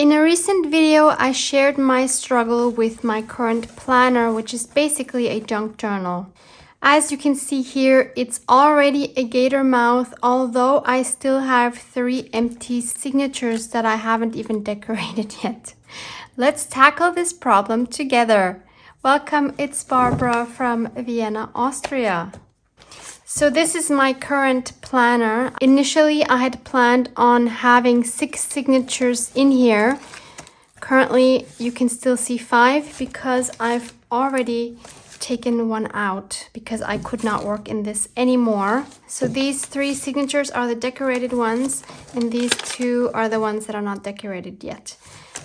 In a recent video, I shared my struggle with my current planner, which is basically a junk journal. As you can see here, it's already a Gator-Mouth, although I still have 3 empty signatures that I haven't even decorated yet. Let's tackle this problem together. Welcome, it's Barbara from Vienna, Austria. So this is my current planner. Initially, I had planned on having 6 signatures in here. Currently, you can still see 5 because I've already taken one out because I could not work in this anymore. So these 3 signatures are the decorated ones, and these 2 are the ones that are not decorated yet.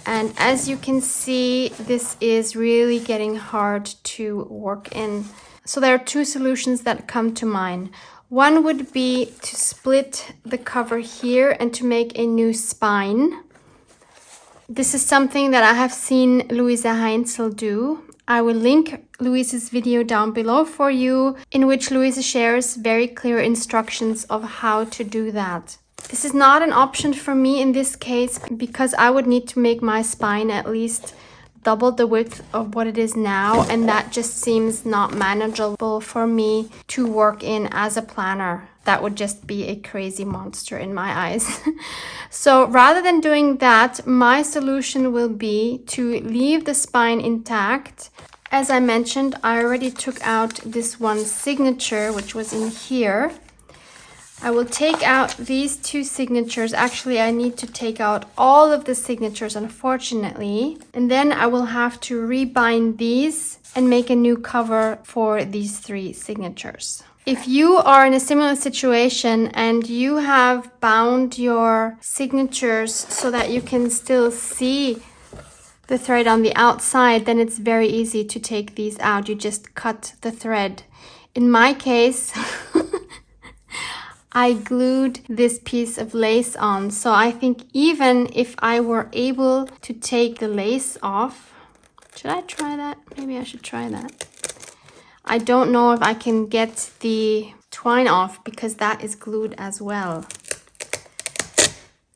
And as you can see, this is really getting hard to work in. So there are 2 solutions that come to mind. One would be to split the cover here and to make a new spine. This is something that I have seen Louisa Heinzel do. I will link Louisa's video down below for you, in which Louisa shares very clear instructions of how to do that. This is not an option for me in this case because I would need to make my spine at least double the width of what it is now, and that just seems not manageable for me to work in as a planner. That would just be a crazy monster in my eyes. So rather than doing that, my solution will be to leave the spine intact. As I mentioned, I already took out this one signature, which was in here. I will take out these 2 signatures. Actually, I need to take out all of the signatures, unfortunately. And then I will have to rebind these and make a new cover for these 3 signatures. If you are in a similar situation and you have bound your signatures so that you can still see the thread on the outside, then it's very easy to take these out. You just cut the thread. In my case, I glued this piece of lace on. So I think even if I were able to take the lace off, should I try that? Maybe I should try that. I don't know if I can get the twine off because that is glued as well.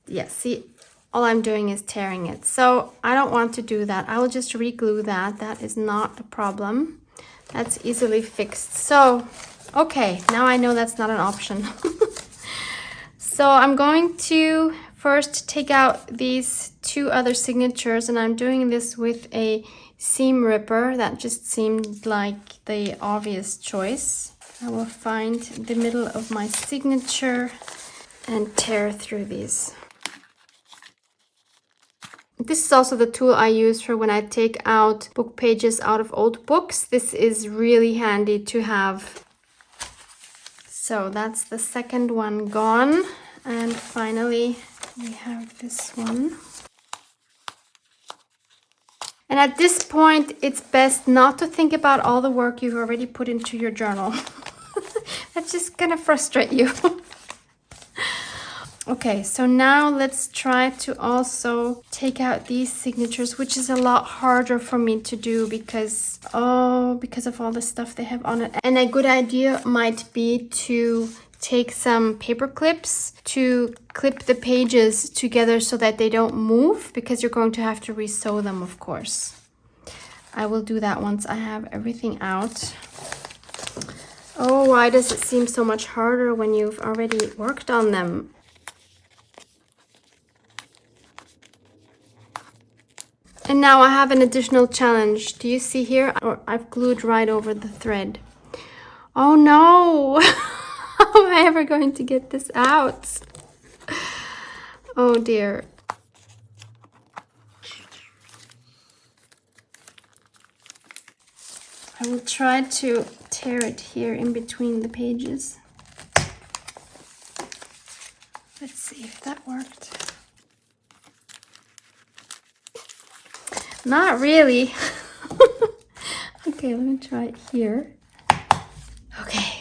Yeah, see, all I'm doing is tearing it. So I don't want to do that. I will just re-glue that. That is not a problem. That's easily fixed. So, okay, now I know that's not an option. So I'm going to first take out these 2 other signatures, and I'm doing this with a seam ripper. That just seemed like the obvious choice. I will find the middle of my signature and tear through these. This is also the tool I use for when I take out book pages out of old books. This is really handy to have. So that's the second one gone. And finally, we have this one. And at this point, it's best not to think about all the work you've already put into your journal. That's just gonna frustrate you. Okay, so now let's try to also take out these signatures, which is a lot harder for me to do because of all the stuff they have on it. And a good idea might be to take some paper clips to clip the pages together so that they don't move, because you're going to have to re-sew them, of course. I will do that once I have everything out. Oh, why does it seem so much harder when you've already worked on them? And now I have an additional challenge. Do you see here? Or I've glued right over the thread. Oh no! How am I ever going to get this out? Oh dear. I will try to tear it here in between the pages. Let's see if that worked. Not really. Okay, let me try it here. Okay.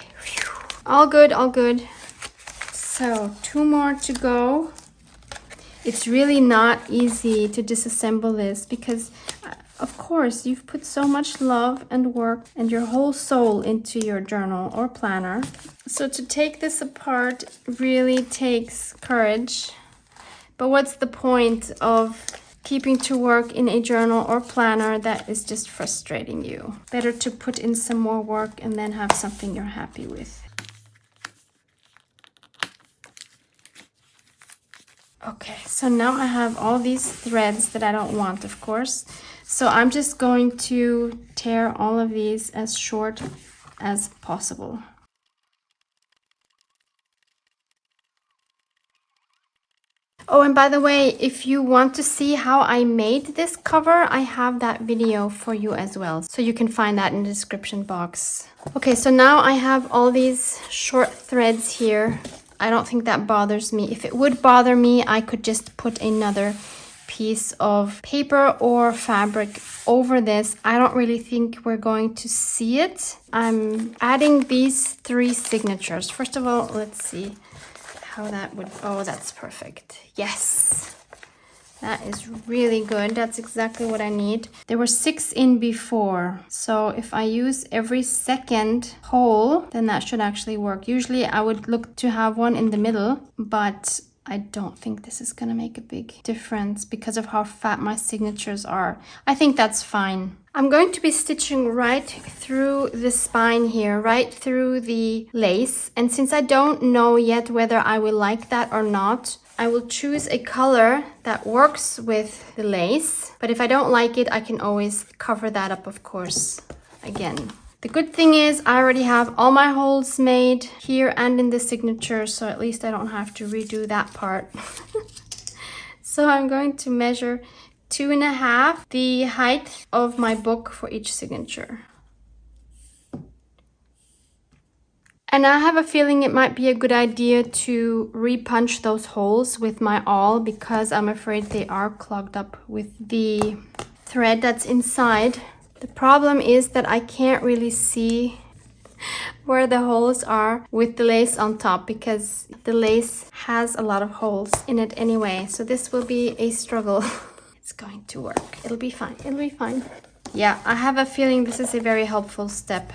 All good, all good. So 2 more to go. It's really not easy to disassemble this because, of course, you've put so much love and work and your whole soul into your journal or planner. So to take this apart really takes courage. But what's the point of keeping to work in a journal or planner that is just frustrating you. Better to put in some more work and then have something you're happy with. Okay, so now I have all these threads that I don't want, of course. So I'm just going to tear all of these as short as possible. Oh, and by the way, if you want to see how I made this cover, I have that video for you as well. So you can find that in the description box. Okay, so now I have all these short threads here. I don't think that bothers me. If it would bother me, I could just put another piece of paper or fabric over this. I don't really think we're going to see it. I'm adding these 3 signatures. First of all, let's see how that would, oh, that's perfect. Yes, that is really good. That's exactly what I need. There were 6 in before, so if I use every second hole, then that should actually work. Usually I would look to have one in the middle, but I don't think this is gonna make a big difference because of how fat my signatures are. I think that's fine. I'm going to be stitching right through the spine here, right through the lace. And since I don't know yet whether I will like that or not, I will choose a color that works with the lace. But if I don't like it, I can always cover that up, of course, again. The good thing is I already have all my holes made here and in the signature, so at least I don't have to redo that part. So I'm going to measure 2.5 the height of my book for each signature. And I have a feeling it might be a good idea to repunch those holes with my awl because I'm afraid they are clogged up with the thread that's inside. The problem is that I can't really see where the holes are with the lace on top because the lace has a lot of holes in it anyway. So this will be a struggle. It's going to work. It'll be fine. It'll be fine. Yeah, I have a feeling this is a very helpful step.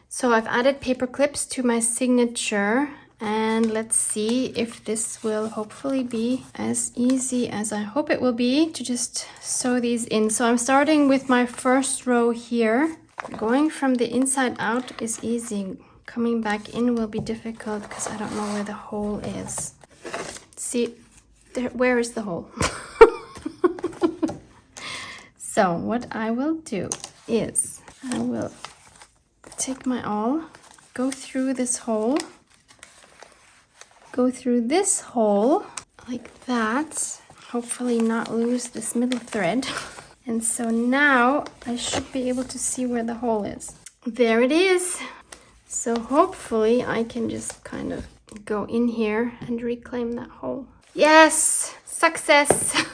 So I've added paper clips to my signature. And let's see if this will hopefully be as easy as I hope it will be to just sew these in. So I'm starting with my first row here. Going from the inside out is easy. Coming back in will be difficult because I don't know where the hole is. See, there, where is the hole? So what I will do is I will take my awl, go through this hole, go through this hole like that, hopefully not lose this middle thread. And so now I should be able to see where the hole is. There it is. So hopefully I can just kind of go in here and reclaim that hole. Yes, success.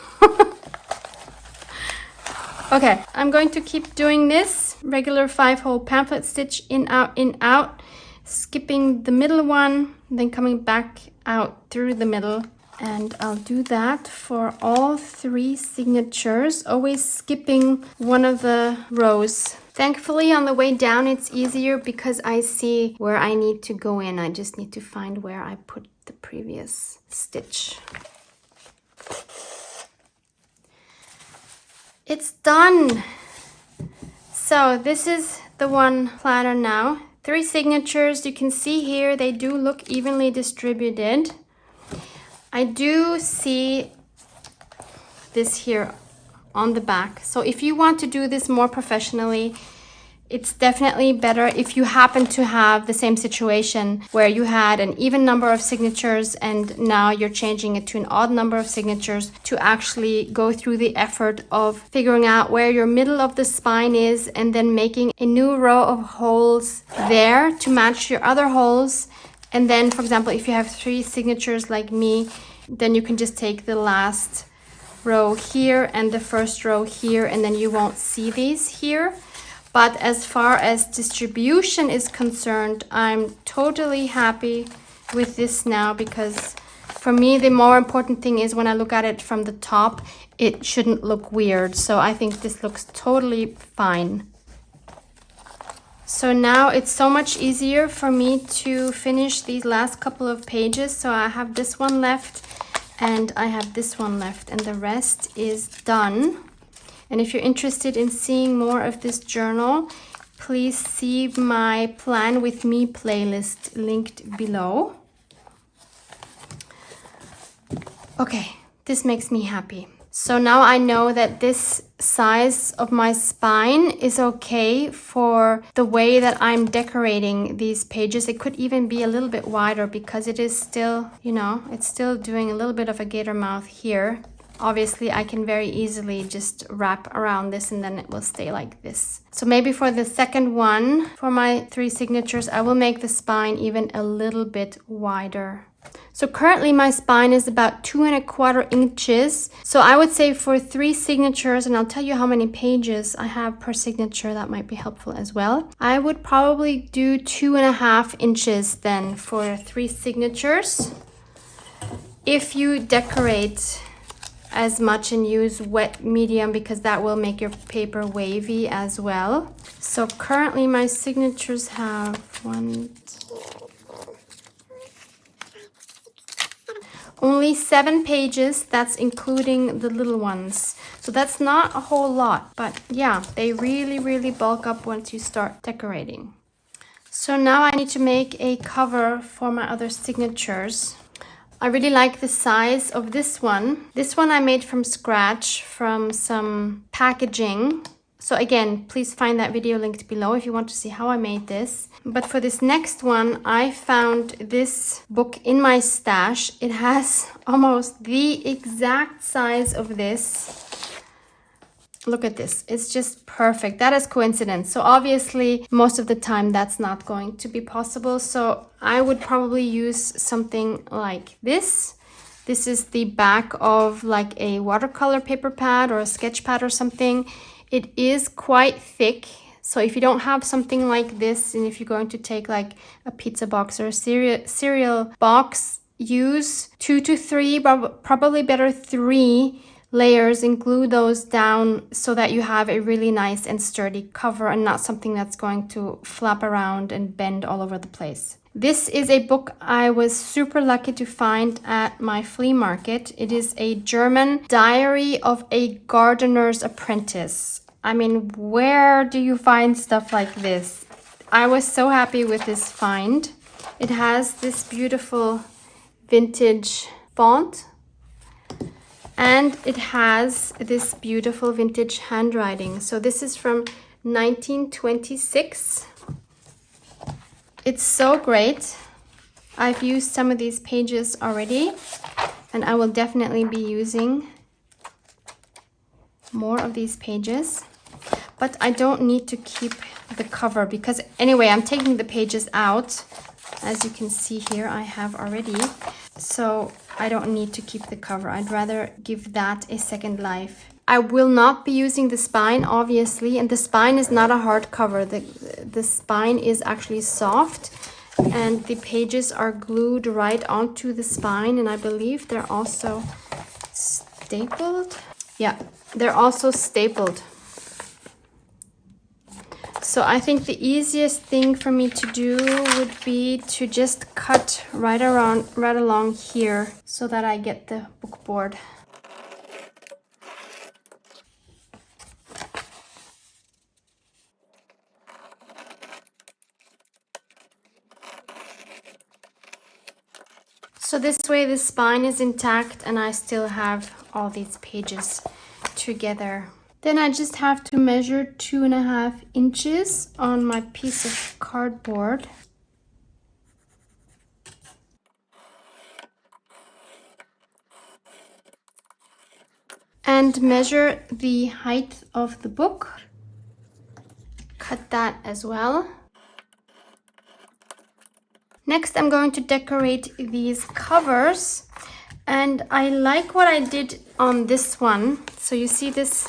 Okay, I'm going to keep doing this regular 5-hole pamphlet stitch in, out, skipping the middle one, then coming back out through the middle. And I'll do that for all 3 signatures, always skipping one of the rows. Thankfully, on the way down, it's easier because I see where I need to go in. I just need to find where I put the previous stitch. It's done. So this is the one planner now. 3 signatures. You can see here they do look evenly distributed. I do see this here on the back. So if you want to do this more professionally, it's definitely better if you happen to have the same situation where you had an even number of signatures and now you're changing it to an odd number of signatures, to actually go through the effort of figuring out where your middle of the spine is and then making a new row of holes there to match your other holes. And then, for example, if you have 3 signatures like me, then you can just take the last row here and the first row here, and then you won't see these here. But as far as distribution is concerned, I'm totally happy with this now, because for me, the more important thing is when I look at it from the top, it shouldn't look weird. So I think this looks totally fine. So now it's so much easier for me to finish these last couple of pages. So I have this one left And I have this one left, and the rest is done. And if you're interested in seeing more of this journal, please see my Plan With Me playlist linked below. Okay, this makes me happy. So now I know that this size of my spine is okay for the way that I'm decorating these pages. It could even be a little bit wider because it is still, you know, it's still doing a little bit of a gator mouth here. Obviously, I can very easily just wrap around this and then it will stay like this. So maybe for the second one, for my 3 signatures, I will make the spine even a little bit wider. So currently my spine is about 2¼ inches. So I would say for 3 signatures, and I'll tell you how many pages I have per signature, that might be helpful as well. I would probably do 2½ inches then for 3 signatures. If you decorate as much and use wet medium, because that will make your paper wavy as well. So currently my signatures have only 7 pages, that's including the little ones. So that's not a whole lot, but yeah, they really bulk up once you start decorating. So now I need to make a cover for my other signatures. I really like the size of this one. This one I made from scratch from some packaging. So again, please find that video linked below if you want to see how I made this. But for this next one, I found this book in my stash. It has almost the exact size of this. Look at this, it's just perfect. That is coincidence. So obviously, most of the time that's not going to be possible. So I would probably use something like this. This is the back of like a watercolor paper pad or a sketch pad or something. It is quite thick. So if you don't have something like this, and if you're going to take like a pizza box or a cereal box, use 2 to 3, probably better 3 layers, and glue those down so that you have a really nice and sturdy cover and not something that's going to flap around and bend all over the place. This is a book I was super lucky to find at my flea market. It is a German diary of a gardener's apprentice. I mean, where do you find stuff like this? I was so happy with this find. It has this beautiful vintage font, and it has this beautiful vintage handwriting. So this is from 1926. It's so great. I've used some of these pages already, and I will definitely be using more of these pages. But I don't need to keep the cover because anyway, I'm taking the pages out. As you can see here, I have already. So I don't need to keep the cover. I'd rather give that a second life. I will not be using the spine, obviously, and the spine is not a hard cover. The spine is actually soft, and the pages are glued right onto the spine, and I believe they're also stapled. Yeah, they're also stapled. So I think the easiest thing for me to do would be to just cut right along here so that I get the book board. So this way the spine is intact and I still have all these pages together. Then I just have to measure 2½ inches on my piece of cardboard. And measure the height of the book. Cut that as well. Next, I'm going to decorate these covers. And I like what I did on this one. So you see this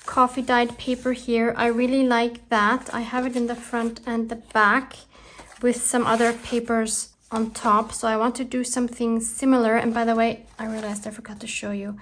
coffee dyed paper here. I really like that. I have it in the front and the back with some other papers on top. So I want to do something similar. And by the way, I realized I forgot to show you.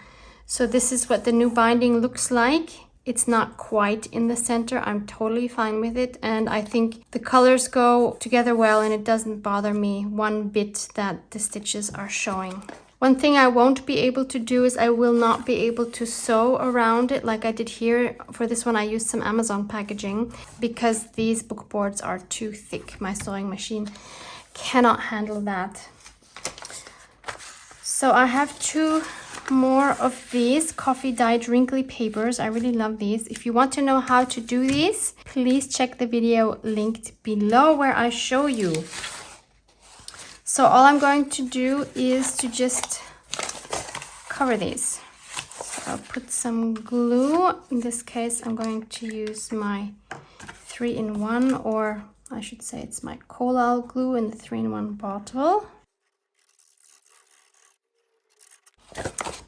So this is what the new binding looks like. It's not quite in the center. I'm totally fine with it. And I think the colors go together well, and it doesn't bother me one bit that the stitches are showing. One thing I won't be able to do is I will not be able to sew around it like I did here. For this one I used some Amazon packaging because these book boards are too thick. My sewing machine cannot handle that. So I have 2 more of these coffee dyed wrinkly papers. I really love these. If you want to know how to do these, please check the video linked below where I show you. So all I'm going to do is to just cover these. So I'll put some glue. In this case, I'm going to use my 3-in-1, or I should say it's my Collal glue in the 3-in-1 bottle.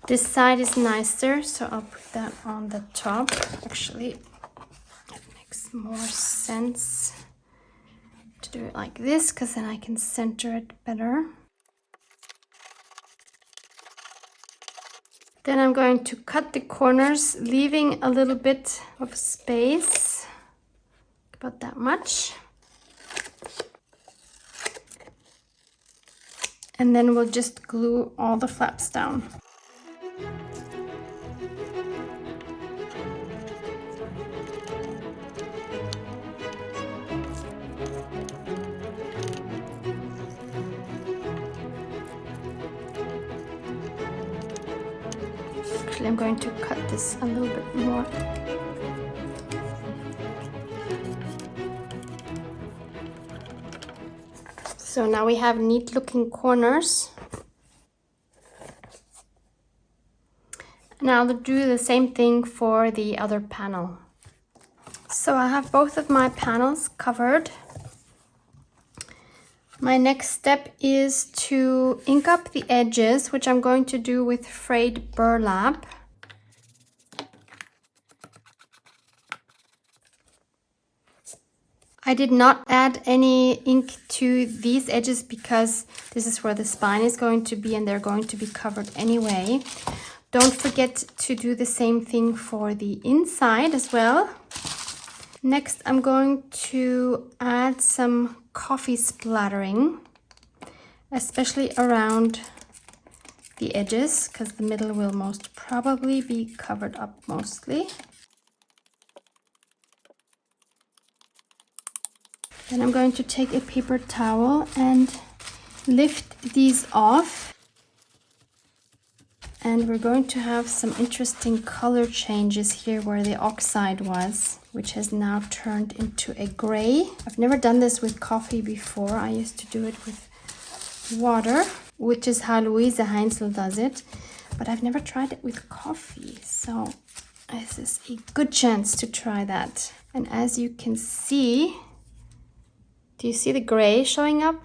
This side is nicer, so I'll put that on the top. Actually, it makes more sense to do it like this, because then I can center it better. Then I'm going to cut the corners, leaving a little bit of space, about that much. And then we'll just glue all the flaps down. Actually, I'm going to cut this a little bit more. So now we have neat looking corners. Now I'll do the same thing for the other panel. So I have both of my panels covered. My next step is to ink up the edges, which I'm going to do with frayed burlap. I did not add any ink to these edges because this is where the spine is going to be and they're going to be covered anyway. Don't forget to do the same thing for the inside as well. Next, I'm going to add some coffee splattering, especially around the edges, because the middle will most probably be covered up mostly. Then I'm going to take a paper towel and lift these off. And we're going to have some interesting color changes here where the oxide was, which has now turned into a gray. I've never done this with coffee before. I used to do it with water, which is how Louise Heinzel does it. But I've never tried it with coffee. So this is a good chance to try that. And as you can see, do you see the gray showing up?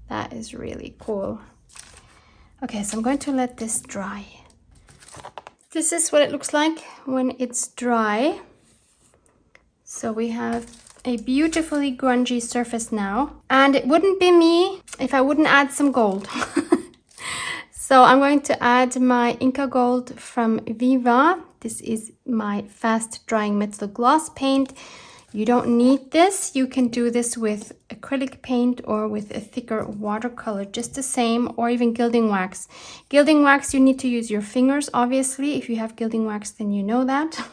That is really cool. Okay, so I'm going to let this dry. This is what it looks like when it's dry. So we have a beautifully grungy surface now. And it wouldn't be me if I wouldn't add some gold. So I'm going to add my Inca Gold from Viva. This is my fast drying metal gloss paint. You don't need this. You can do this with acrylic paint or with a thicker watercolor, just the same, or even gilding wax. Gilding wax, you need to use your fingers, obviously. If you have gilding wax, then you know that.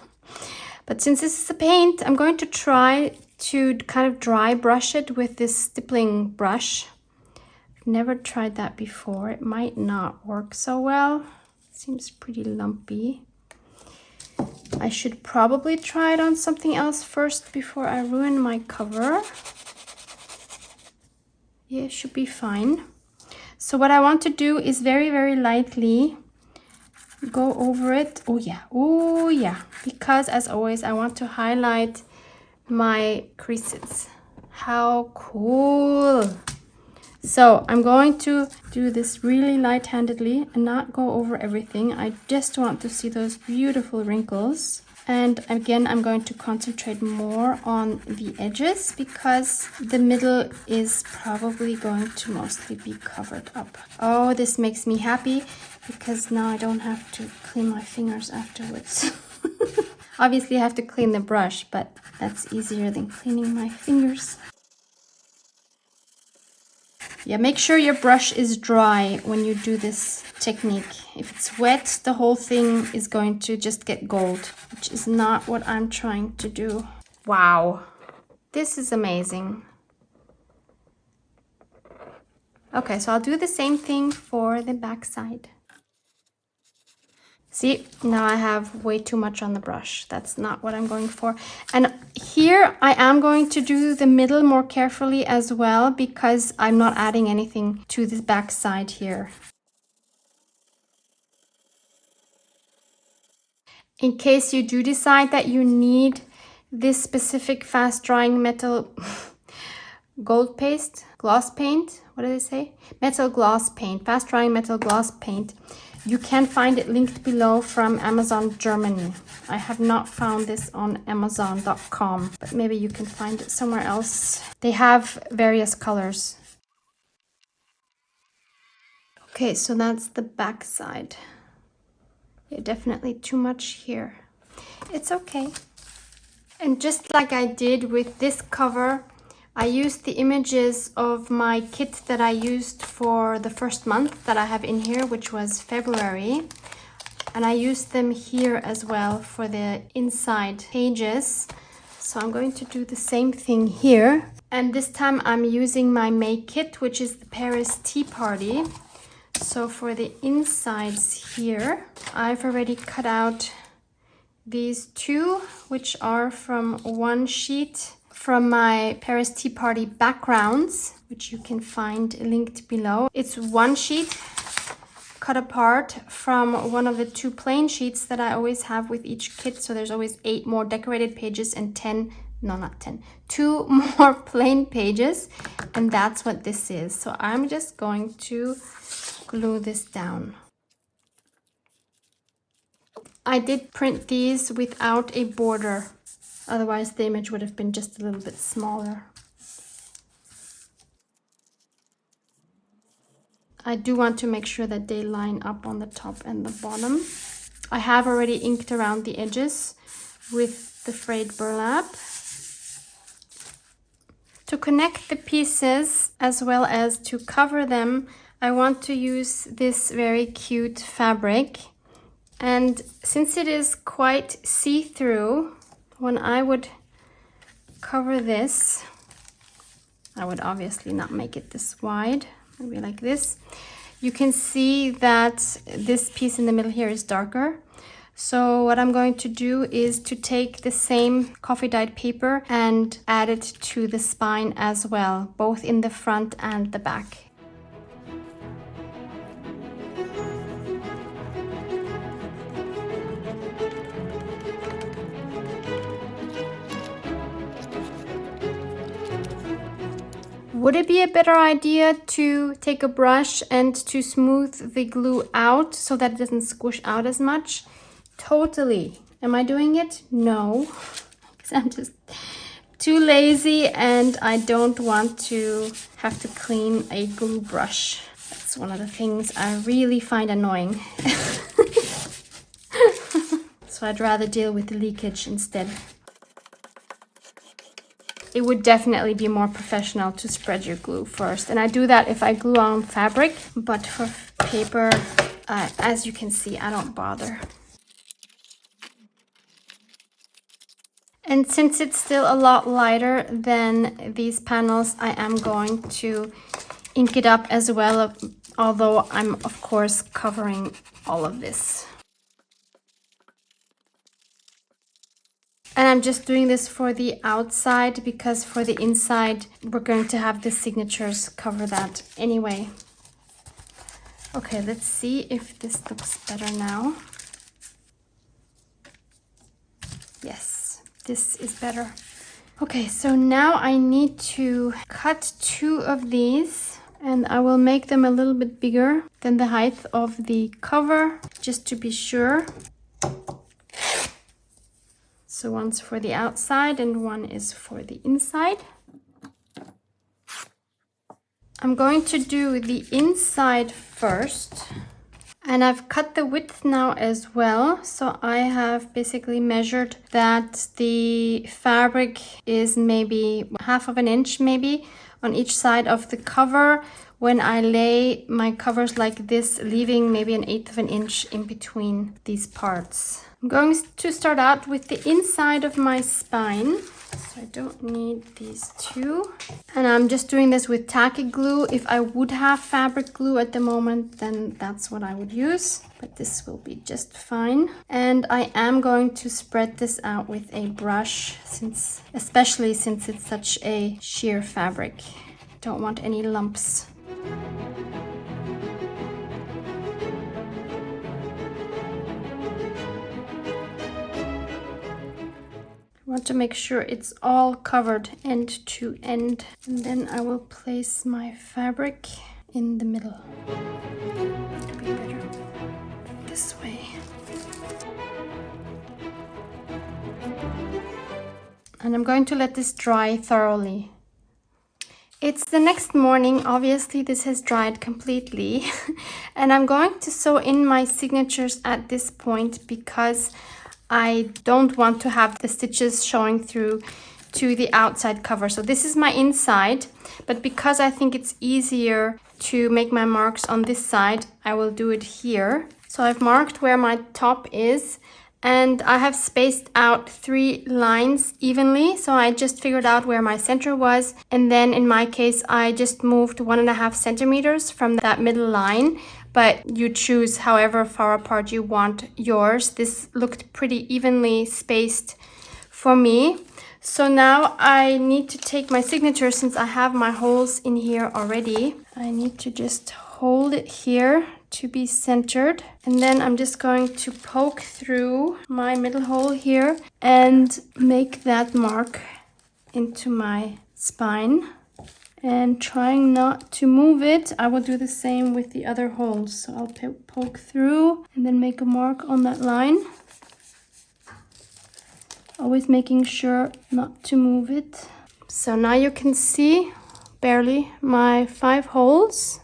But since this is a paint, I'm going to try to kind of dry brush it with this stippling brush. I've never tried that before. It might not work so well. It seems pretty lumpy. I should probably try it on something else first before I ruin my cover. Yeah, it should be fine. So what I want to do is very, very lightly go over it. Oh yeah. Because as always, I want to highlight my creases. How cool. So I'm going to do this really light-handedly and not go over everything. I just want to see those beautiful wrinkles. And again, I'm going to concentrate more on the edges because the middle is probably going to mostly be covered up. Oh, this makes me happy because now I don't have to clean my fingers afterwards. Obviously, I have to clean the brush, but that's easier than cleaning my fingers. Yeah, make sure your brush is dry when you do this technique. If it's wet, the whole thing is going to just get gold, which is not what I'm trying to do. Wow, this is amazing. Okay, so I'll do the same thing for the back side. See, now I have way too much on the brush. That's not what I'm going for. And here I am going to do the middle more carefully as well, because I'm not adding anything to this back side here. In case you do decide that you need this specific fast drying metal gold paste, gloss paint, what did I say? Metal gloss paint, fast drying metal gloss paint. You can find it linked below from Amazon Germany. I have not found this on Amazon.com, but maybe you can find it somewhere else. They have various colors. Okay, so that's the back side. Yeah, definitely too much here. It's okay. And just like I did with this cover, I used the images of my kit that I used for the first month that I have in here, which was February. And I used them here as well for the inside pages. So I'm going to do the same thing here. And this time I'm using my May kit, which is the Paris Tea Party. So for the insides here, I've already cut out these two, which are from one sheet from my Paris Tea Party backgrounds, which you can find linked below. It's one sheet cut apart from one of the two plain sheets that I always have with each kit. So there's always 8 more decorated pages and 2 more plain pages. And that's what this is. So I'm just going to glue this down. I did print these without a border. Otherwise, the image would have been just a little bit smaller. I do want to make sure that they line up on the top and the bottom. I have already inked around the edges with the frayed burlap. To connect the pieces as well as to cover them, I want to use this very cute fabric. And since it is quite see-through, when I would cover this, I would obviously not make it this wide, maybe like this. You can see that this piece in the middle here is darker. So what I'm going to do is to take the same coffee dyed paper and add it to the spine as well, both in the front and the back. Would it be a better idea to take a brush and to smooth the glue out so that it doesn't squish out as much? Totally. Am I doing it? No, because I'm just too lazy and I don't want to have to clean a glue brush. That's one of the things I really find annoying. So I'd rather deal with the leakage instead. It would definitely be more professional to spread your glue first. And I do that if I glue on fabric, but for paper, as you can see, I don't bother. And since it's still a lot lighter than these panels, I am going to ink it up as well, although I'm of course covering all of this. And I'm just doing this for the outside because for the inside, we're going to have the signatures cover that anyway. Okay, let's see if this looks better now. Yes, this is better. Okay, so now I need to cut 2 of these and I will make them a little bit bigger than the height of the cover, just to be sure. So one's for the outside and one is for the inside. I'm going to do the inside first. And I've cut the width now as well. So I have basically measured that the fabric is maybe 1/2 of an inch maybe on each side of the cover when I lay my covers like this, leaving maybe 1/8 of an inch in between these parts. I'm going to start out with the inside of my spine. So I don't need these two. And I'm just doing this with tacky glue. If I would have fabric glue at the moment, then that's what I would use. But this will be just fine. And I am going to spread this out with a brush, especially since it's such a sheer fabric. Don't want any lumps. I want to make sure it's all covered end to end. And then I will place my fabric in the middle. It'll be better this way. And I'm going to let this dry thoroughly. It's the next morning. Obviously this has dried completely. And I'm going to sew in my signatures at this point because I don't want to have the stitches showing through to the outside cover. So this is my inside, but because I think it's easier to make my marks on this side, I will do it here. So I've marked where my top is, and I have spaced out 3 lines evenly. So I just figured out where my center was. And then in my case, I just moved 1.5 centimeters from that middle line. But you choose however far apart you want yours. This looked pretty evenly spaced for me. So now I need to take my signature, since I have my holes in here already. I need to just hold it here to be centered. And then I'm just going to poke through my middle hole here and make that mark into my spine. And trying not to move it, I will do the same with the other holes. So I'll poke through and then make a mark on that line. Always making sure not to move it. So now you can see barely my 5 holes.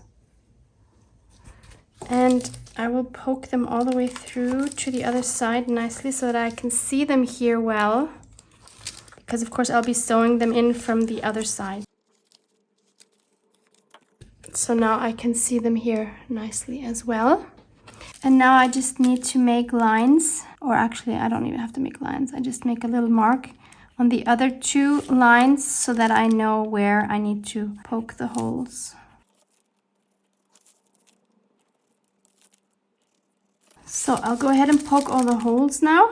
And I will poke them all the way through to the other side nicely so that I can see them here well. Because of course I'll be sewing them in from the other side. So now I can see them here nicely as well. And now I just need to make lines, or actually I don't even have to make lines. I just make a little mark on the other 2 lines so that I know where I need to poke the holes. So I'll go ahead and poke all the holes now.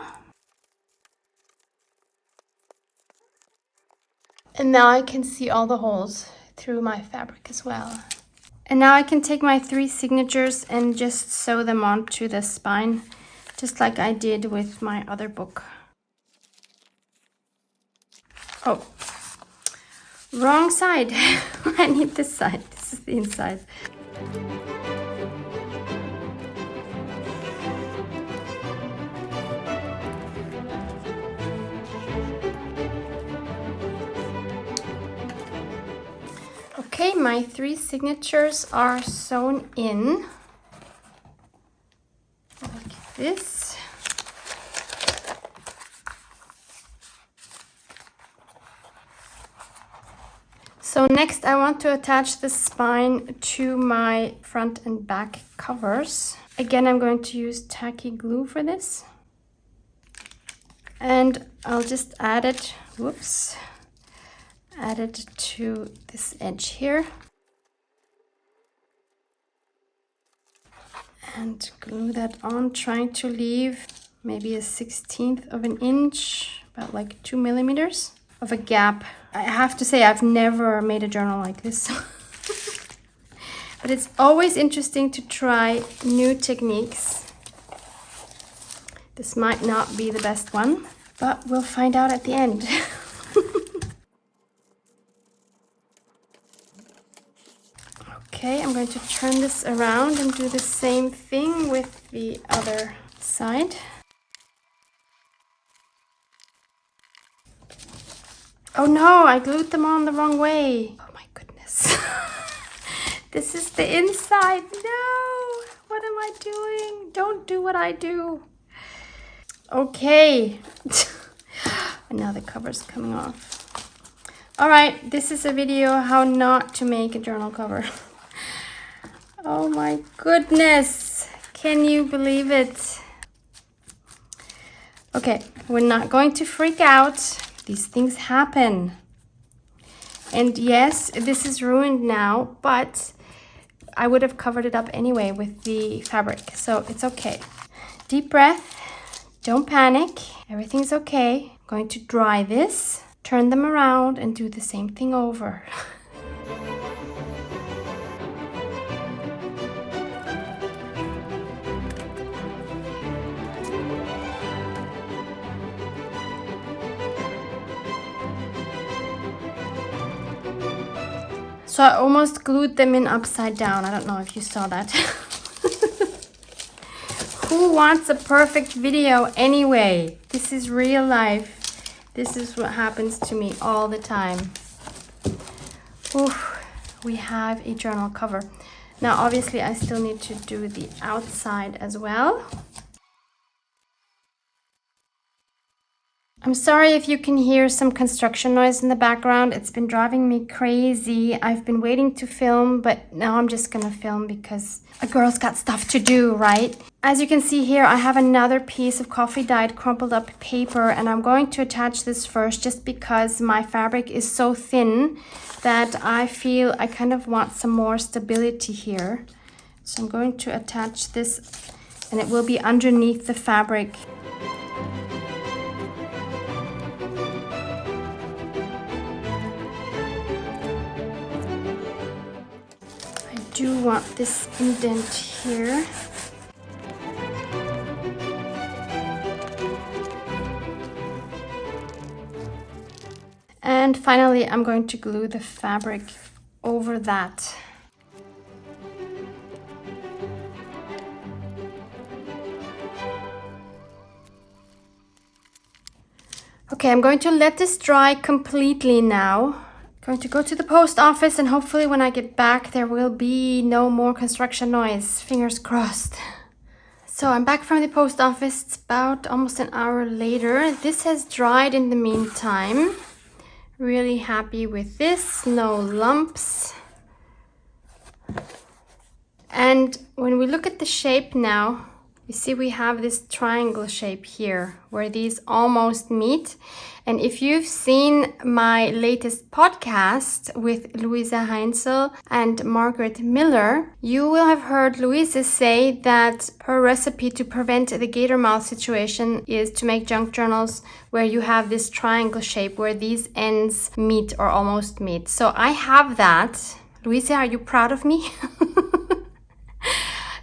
And now I can see all the holes through my fabric as well. And now I can take my 3 signatures and just sew them onto the spine, just like I did with my other book. Oh, wrong side. I need this side. This is the inside. Okay, my 3 signatures are sewn in like this. So next I want to attach the spine to my front and back covers. Again, I'm going to use tacky glue for this. And I'll just add it, add it to this edge here. And glue that on, trying to leave maybe 1/16 of an inch, about like 2 millimeters of a gap. I have to say I've never made a journal like this. But it's always interesting to try new techniques. This might not be the best one, but we'll find out at the end. Okay, I'm going to turn this around and do the same thing with the other side. Oh no, I glued them on the wrong way. Oh my goodness. This is the inside. No, what am I doing? Don't do what I do. Okay. And now the cover's coming off. All right, this is a video how not to make a journal cover. Oh my goodness, can you believe it? Okay, we're not going to freak out. These things happen. And yes, this is ruined now, but I would have covered it up anyway with the fabric, so it's okay. Deep breath, don't panic, everything's okay. I'm going to dry this, turn them around, and do the same thing over. So I almost glued them in upside down. I don't know if you saw that. Who wants a perfect video anyway? This is real life. This is what happens to me all the time. Oof, we have a journal cover. Now, obviously, I still need to do the outside as well. I'm sorry if you can hear some construction noise in the background. It's been driving me crazy. I've been waiting to film, but now I'm just gonna film because a girl's got stuff to do, right? As you can see here, I have another piece of coffee dyed crumpled up paper, and I'm going to attach this first just because my fabric is so thin that I feel I kind of want some more stability here. So I'm going to attach this, and it will be underneath the fabric. I do want this indent here. And finally, I'm going to glue the fabric over that. Okay, I'm going to let this dry completely now. Going to go to the post office, and hopefully when I get back there will be no more construction noise. Fingers crossed. So I'm back from the post office. It's about almost an hour later. This has dried in the meantime. Really happy with this. No lumps. And when we look at the shape now, you see we have this triangle shape here where these almost meet. And if you've seen my latest podcast with Louisa Heinzel and Margaret Miller, you will have heard Louisa say that her recipe to prevent the Gator-Mouth situation is to make junk journals where you have this triangle shape where these ends meet or almost meet. So I have that. Louisa, are you proud of me?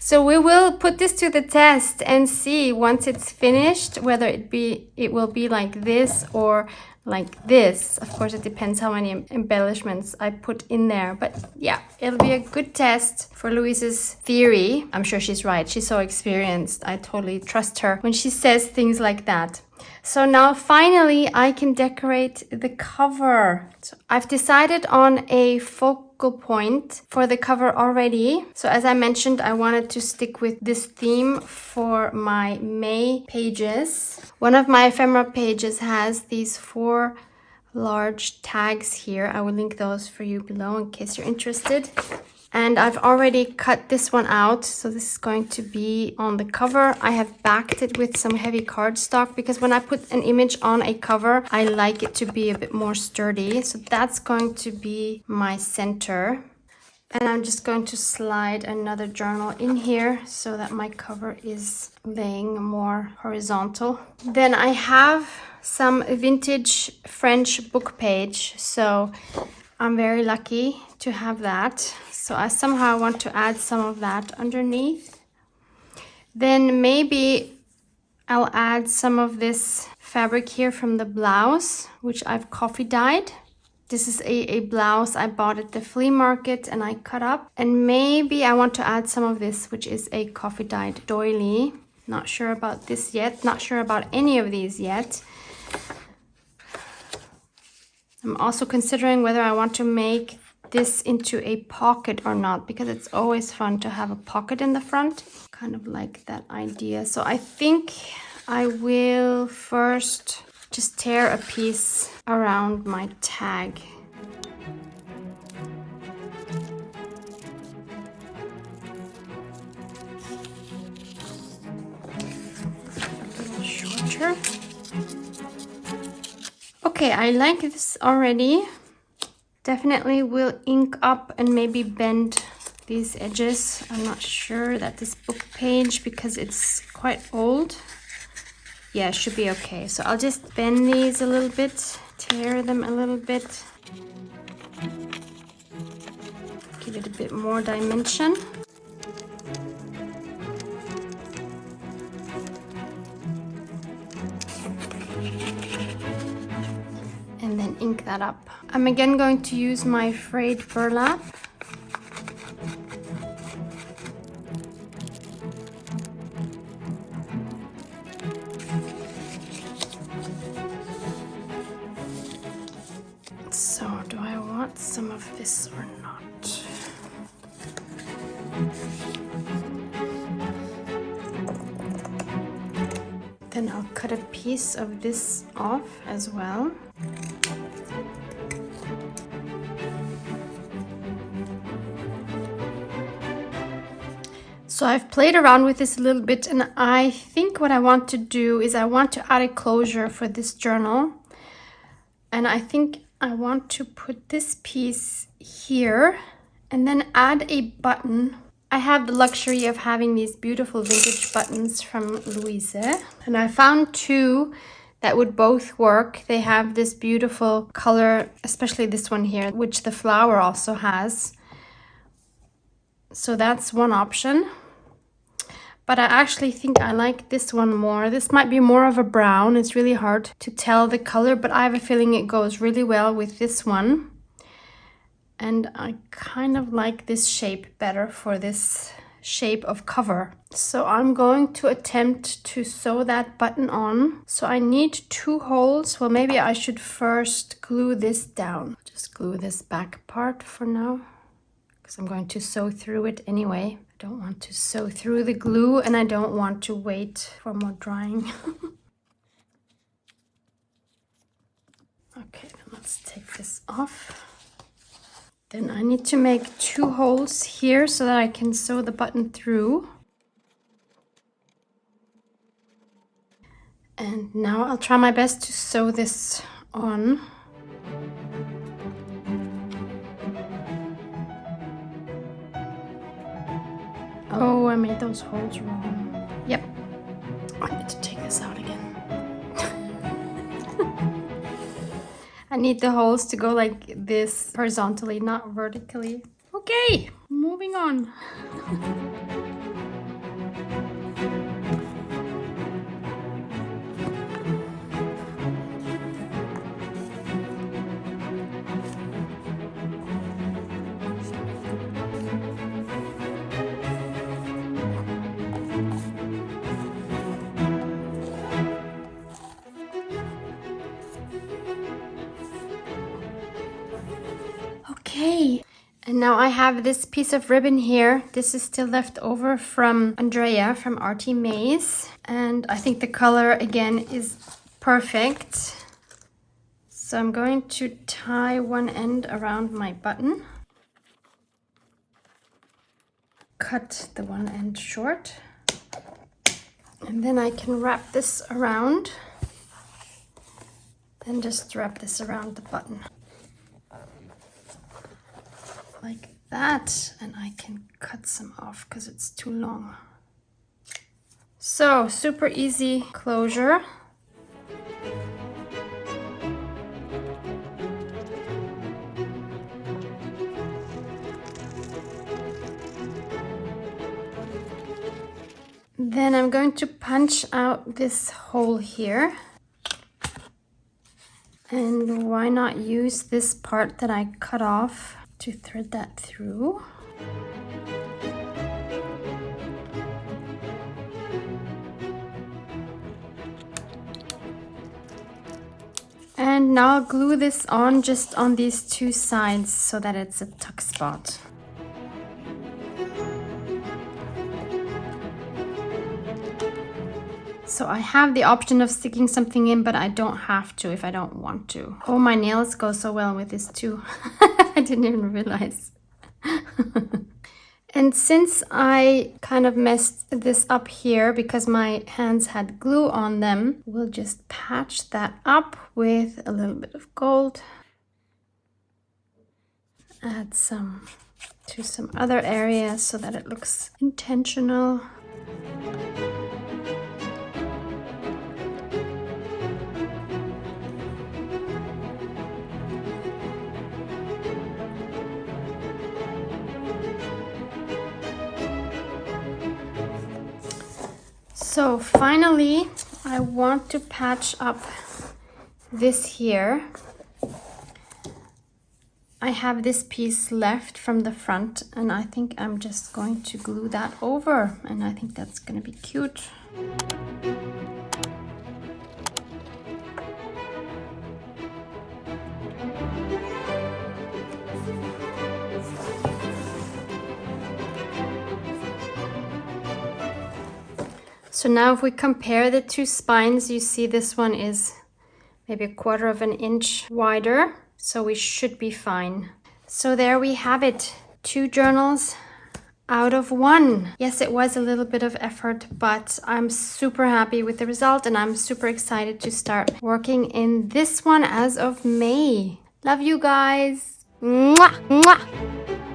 So we will put this to the test and see once it's finished whether it will be like this or like this. Of course, it depends how many embellishments I put in there. But yeah, it'll be a good test for Louise's theory. I'm sure she's right. She's so experienced. I totally trust her when she says things like that. So now finally I can decorate the cover. So I've decided on a focal point for the cover already. So as I mentioned, I wanted to stick with this theme for my May pages. One of my ephemera pages has these 4 large tags here. I will link those for you below in case you're interested. And I've already cut this one out, so this is going to be on the cover. I have backed it with some heavy cardstock because when I put an image on a cover, I like it to be a bit more sturdy. So that's going to be my center. And I'm just going to slide another journal in here so that my cover is laying more horizontal. Then I have some vintage French book page, so I'm very lucky to have that. So I somehow want to add some of that underneath. Then maybe I'll add some of this fabric here from the blouse, which I've coffee dyed. This is a blouse I bought at the flea market and I cut up. And maybe I want to add some of this, which is a coffee dyed doily. Not sure about this yet. Not sure about any of these yet. I'm also considering whether I want to make this into a pocket or not, because it's always fun to have a pocket in the front. Kind of like that idea. So I think I will first just tear a piece around my tag. Okay, I like this already. Definitely will ink up and maybe bend these edges. I'm not sure that this book page, because it's quite old. Yeah, it should be okay. So I'll just bend these a little bit, tear them a little bit. Give it a bit more dimension. And then ink that up. I'm again going to use my frayed burlap. So, do I want some of this or not? Then I'll cut a piece of this off as well. So I've played around with this a little bit, and I think what I want to do is I want to add a closure for this journal. And I think I want to put this piece here and then add a button. I have the luxury of having these beautiful vintage buttons from Louise, and I found two that would both work. They have this beautiful color, especially this one here, which the flower also has. So that's one option. But I actually think I like this one more. This might be more of a brown. It's really hard to tell the color, but I have a feeling it goes really well with this one. And I kind of like this shape better for this shape of cover. So I'm going to attempt to sew that button on. So I need 2 holes. Well, maybe I should first glue this down. Just glue this back part for now, because I'm going to sew through it anyway. I don't want to sew through the glue, and I don't want to wait for more drying. Okay, then let's take this off. Then I need to make 2 holes here so that I can sew the button through. And now I'll try my best to sew this on. Oh, I made those holes wrong. Yep. I need to take this out again. I need the holes to go like this horizontally, not vertically. Okay, moving on. Okay, and now I have this piece of ribbon here. This is still left over from Andrea from Artie Maze, and I think the color again is perfect. So I'm going to tie one end around my button, cut the one end short, and then I can wrap this around, then just wrap this around the button. Like that, and I can cut some off because it's too long. So super easy closure. Then I'm going to punch out this hole here. And why not use this part that I cut off to thread that through. And now I'll glue this on just on these 2 sides so that it's a tuck spot. So I have the option of sticking something in, but I don't have to if I don't want to. Oh, my nails go so well with this too. I didn't even realize. And since I kind of messed this up here because my hands had glue on them, we'll just patch that up with a little bit of gold. Add some to some other areas so that it looks intentional. So finally, I want to patch up this here. I have this piece left from the front, and I think I'm just going to glue that over, and I think that's going to be cute. So now if we compare the two spines, you see this one is maybe 1/4 of an inch wider, so we should be fine. So there we have it, 2 journals out of 1. Yes, it was a little bit of effort, but I'm super happy with the result, and I'm super excited to start working in this one as of May. Love you guys. Mwah, mwah.